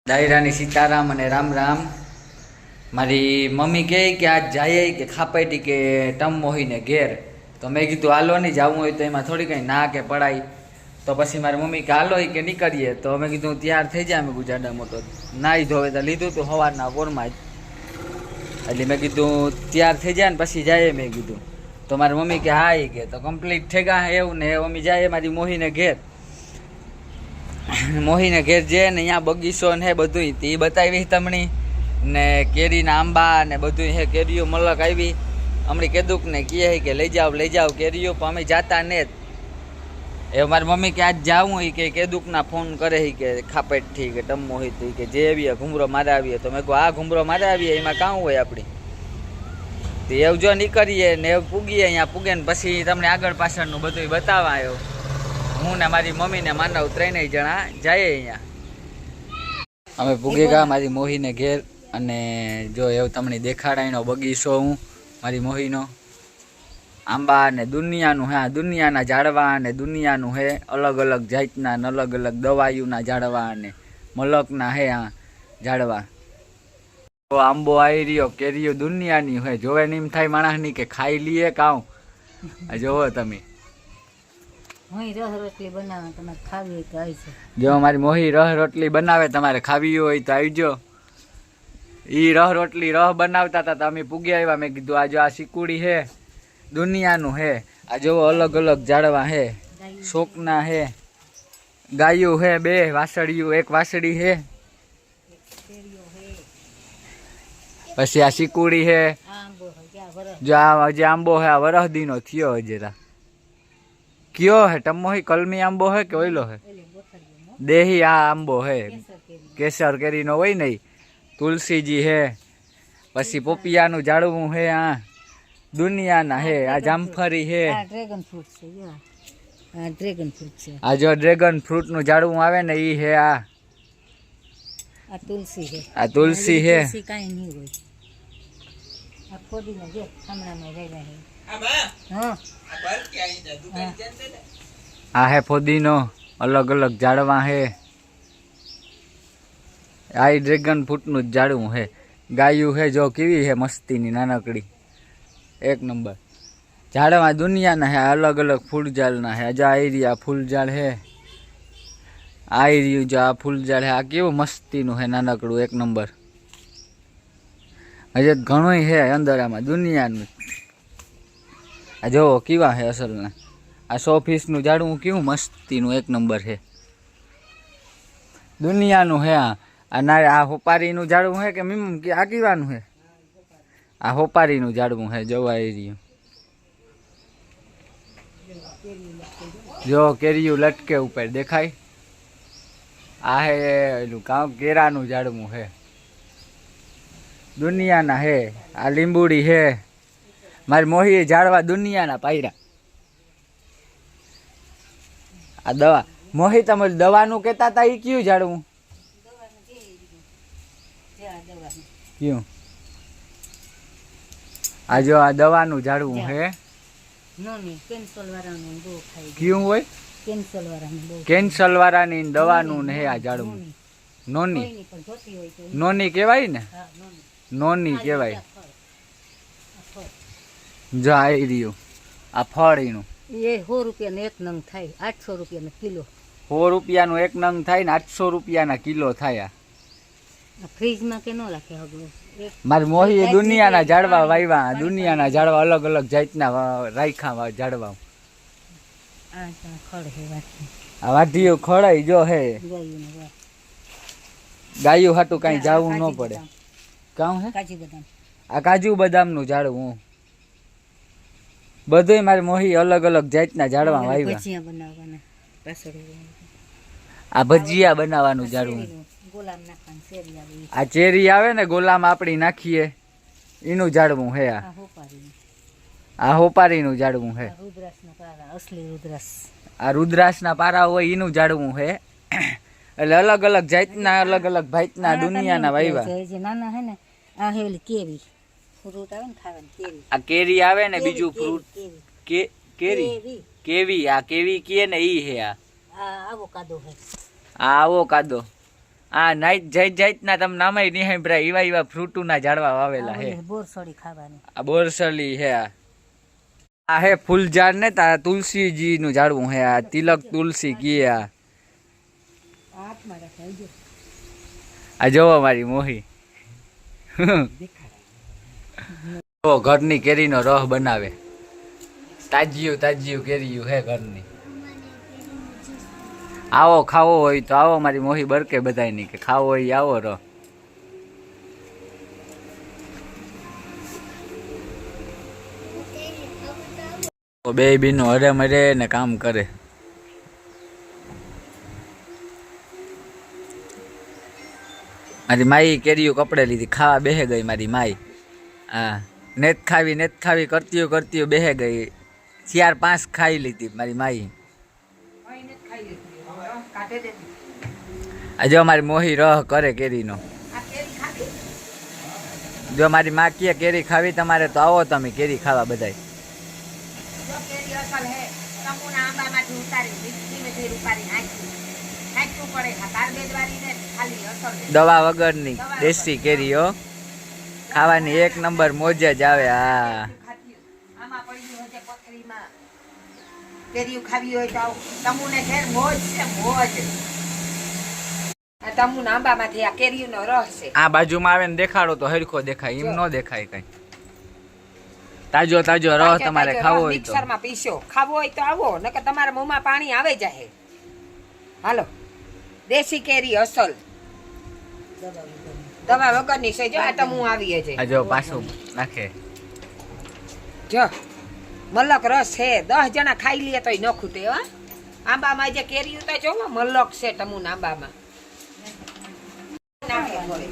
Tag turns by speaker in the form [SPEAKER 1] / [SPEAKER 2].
[SPEAKER 1] દાયરાની સીતારામ અને રામ રામ. મારી મમ્મી કહે કે આજ જાય કે ખાપાઈટી કે ટમ મોહીને ઘેર. તો મેં કીધું હાલો નહીં જવું હોય તો એમાં થોડી કંઈ ના કે પડાય. તો પછી મારી મમ્મી કે હાલો કે નીકળીએ. તો અમે કીધું તૈયાર થઈ જાય. અમે ગુજરાડા મોટો નાહી ધોવે તો લીધું હતું સવારના પોરમાં જ. એટલે મેં કીધું તૈયાર થઈ જાય ને પછી જાય. મેં કીધું તો મારી મમ્મી કે હા એ કે તો કમ્પ્લીટ થઈ ગયા એવું ને મમ્મી જાય મારી મોહીને ઘેર. મોહીને ઘેર છે ને અહીંયા બગીચો ને હે બધું એ બતાવી તમને ને કેરીના આંબા ને બધું હે. કેરીઓ મલક આવી હમણાં કીધું ને કહે કે લઈ જાઓ કેરીઓ. પણ અમે જાતા ને એ મારી મમ્મી કે આજ જાવું એ કે કેદુકના ફોન કરે કે ખાપેટથી કે ટમ્મો હોય તો કે જે આવીએ ઘૂમરો મારે આવીએ. તો મેં કહું આ ઘૂમરો મારે આવીએ એમાં કાં હોય આપણી. તો એવું જો નીકળીએ ને એવું પૂગીએ. અહીંયા પૂગે ને પછી તમને આગળ પાછળનું બધું બતાવવા આવ્યો. હું ને મારી મમ્મી ને માનવ ત્રણેય જણા જઈએ અહીંયા. અમે પૂગી ગયા મારી મોહીને ઘેર. અને જો એવું તમને દેખાડાયનો બગીચો હું મારી મોહીનો. આંબા ને દુનિયાનું હે. દુનિયાના ઝાડવા ને દુનિયાનું હે. અલગ અલગ જાતના ને અલગ અલગ દવાઈઓના ઝાડવા ને મલકના હે આ ઝાડવા. તો આંબો આવી રહ્યો કેરીઓ દુનિયાની હે. જોવે ને એમ થાય માણસની કે ખાઈ લઈએ કાઉ. જોવો તમે જો મારી મોહી રહ રોટલી બનાવે તમારે ખાવી હોય તો આવજો. ઈ રહ રોટલી રહ બનાવતા હતા તો અમે પૂગી આવ્યા. મેં કીધું આ જો આ સિકુડી હે દુનિયાનું હે. આ જો અલગ અલગ ઝાડવા હે. શોકના હે ગાયું હે. બે વાસળિયું એક વાસળી હે. પછી આ સિકુડી હે. જો આ હજી આંબો હે. આ વરહદીનો થયો જરા. કયો હે ટમ્મો હે કલમી આંબો હે કે ઓઈલો હે દેહી. આ આંબો હે કેસર કેરીનો હોય નહીં. તુલસીજી હે. પછી પોપિયાનું ઝાડવું હે. આ દુનિયાના હે. આ જામફળી હે. આ જો ડ્રેગન ફ્રૂટ નું ઝાડવું આવે ને ઈ હે. આ તુલસી હે. આ તુલસી હે. આ હે ફોદીનો. અલગ અલગ ઝાડવા હે. આ ડ્રેગન ફ્રૂટ નું જ ઝાડવું હે. ગાયું હે જો કેવી હે મસ્તીની નાનકડી એક નંબર. ઝાડવા દુનિયાના હે. અલગ અલગ ફૂલઝાડના હે. જો આ ફૂલઝાડ હે. આ રહ્યું જો આ ફૂલઝાડ હે. આ કેવું મસ્તીનું હે નાનકડું એક નંબર. હજે ઘણું હે અંદર આમાં દુનિયાનું. આ જોવો કેવા હે અસલના. આ 100 પીસનું ઝાડવું કેવું મસ્તીનું એક નંબર હે દુનિયાનું હે. આ હોપારીનું ઝાડવું હે કે મીમ કે આ કીવાનું હે. આ હોપારીનું ઝાડવું હે. જોવા એ રહ્યું જો કેરીયું લટકે ઉપર દેખાય. આ હે એલું કામ કેરાનું ઝાડવું હે દુનિયાના હે. આ લીંબુડી હે. મારી મોહી ઝાડવા દુનિયાના પાયરા. આ દવા મોહી તમારી દવાનું કેતા હતા એ કયું ઝાડવું કયું. આ જો આ દવાનું ઝાડવું હે. કયું હોય કેન્સલ વાળાની દવાનું હે. આ ઝાડવું નોની નોની કેવાય ને. નોની કેવાય. જો આવી રહ્યું આ ફળ એનું.
[SPEAKER 2] એ 100 રૂપિયાનું એક નંગ થાય. 800 રૂપિયાનો કિલો.
[SPEAKER 1] 100 રૂપિયાનું એક નંગ થાય ને 800 રૂપિયાના કિલો થાય.
[SPEAKER 2] ફ્રીજમાં કે ન રાખે હવે.
[SPEAKER 1] મારી મોહી દુનિયાના ઝાડવા વાવ્યા. દુનિયાના ઝાડવા અલગ અલગ જાતના રાખ્યા ઝાડવા. આ વાઢીઓ ખડાઈ જો હે. ગાયું હાટું કઈ જાવું ન પડે. કામ હે આ કાજુ બદામનું ઝાડવું. બધું મારી મોહી અલગ અલગ જાતના ઝાડવા વાવ્યા. આ ભજીયા બનાવવાનું ઝાડવું. આ ચેરી આવે ને ગોલામ આપડી નાખીએ એનું ઝાડવું હે. આ હોપારીનું ઝાડવું હે. આ રુદ્રાસના પારા હોય એનું ઝાડવું હે. એટલે અલગ અલગ જાતના અલગ અલગ ભાતના દુનિયાના વાવ્યા.
[SPEAKER 2] નાના હે ને આ હેલી કેરી ફ્રૂટ આવે ને ખાવાની કેરી.
[SPEAKER 1] આ કેરી આવે ને બીજું ફ્રૂટ કેરી કેવી. આ કેવી કીએ ને ઈ હે. આ
[SPEAKER 2] આવોકાડો હે.
[SPEAKER 1] આ આવોકાડો આ નાઈટ જાતના તમે નામે નહીં સાંભળ્યા એવા એવા ફ્રૂટના ઝાડવા વાવેલા હે.
[SPEAKER 2] બોરસડી ખાવાની.
[SPEAKER 1] આ બોરસલી હે. આ હે ફૂલઝાડ ને તા તુલસીજી નું ઝાડવું હે. આ તિલક તુલસી કીએ. આ જોવો મારી મોહી જો ઘરની કેરીનો રસ બનાવે. તાજિયું કેરીયું હે ઘરની. આવો ખાવો હોય તો આવો મારી મોહી બરકે બધાય ની કે ખાવો હોય આવો રો. બે બીનો હરે મરે ને કામ કરે. મારી માઈ કેરીયું કપડે લીધી ખાવા બેહે ગઈ મારી માઈ. હા નેત ખાવી કરતી બેહે ગઈ. 4-5 ખાઈ લીધી મારી માઈ. જો મારી મોહી રહ કરે કેરીનો. જો મારી માં કહે કેરી ખાવી તમારે તો આવો તમે કેરી ખાવા બધાય. દવા વગરની દેશી કેરીઓ ખાવાની એક નંબર મોજ જ આવે. હા
[SPEAKER 3] કેરીયું ખાવી હોય તો તમુને ઘેર મોજ છે મોજ. આ તમુ આંબામાંથી આ કેરીયુંનો રસ છે.
[SPEAKER 1] આ બાજુમાં આવે ને દેખાડો તો હરખો દેખાય. એમ નો દેખાય કઈ. તાજો રસ તમારે ખાવો હોય તો
[SPEAKER 3] મિક્સરમાં પીસો. ખાવો હોય તો આવો નકર તમારા મોંમાં પાણી આવે જાય. હાલો દેશી કેરી અસલ દવા વગરની છે. જો આ તમુ આવી છે.
[SPEAKER 1] આ જો પાછું નાખે.
[SPEAKER 3] જો મલક રસ છે. 10 જણા ખાઈ લે તોય ન ખૂટે. હા આંબામાં જે કેરીયું તો જો મલક છે તમુન આંબામાં. નાખે થોડી.